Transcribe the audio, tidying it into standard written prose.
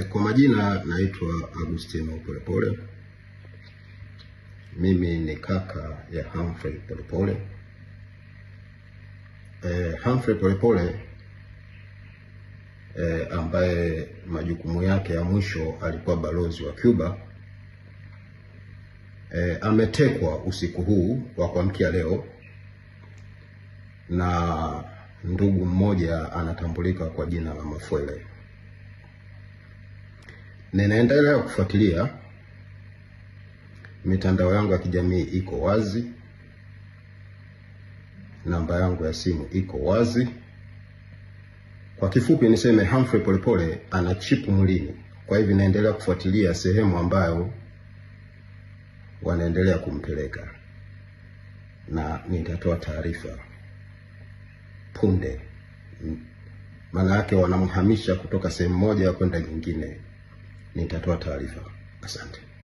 Kwa majina naitwa Agustino Polepole. Mimi ni kaka ya Humphrey Polepole. Humphrey Polepole ambaye majukumu yake ya mwisho alikuwa balozi wa Cuba, ametekwa usiku huu wa kuamkia leo na ndugu mmoja anatambulika kwa jina la Mafuele. Ninaendelea kufuatilia, mitandao yangu ya kijamii iko wazi, namba yangu ya simu iko wazi. Kwa kifupi niseme Humphrey Polepole ana chipu mwilini. Kwa hivyo naendelea kufuatilia sehemu ambayo wanaendelea kumpeleka, na nitatoa taarifa punde. Maana yake wanamhamisha kutoka sehemu moja kwenda nyingine. Nitatoa taarifa. Asante.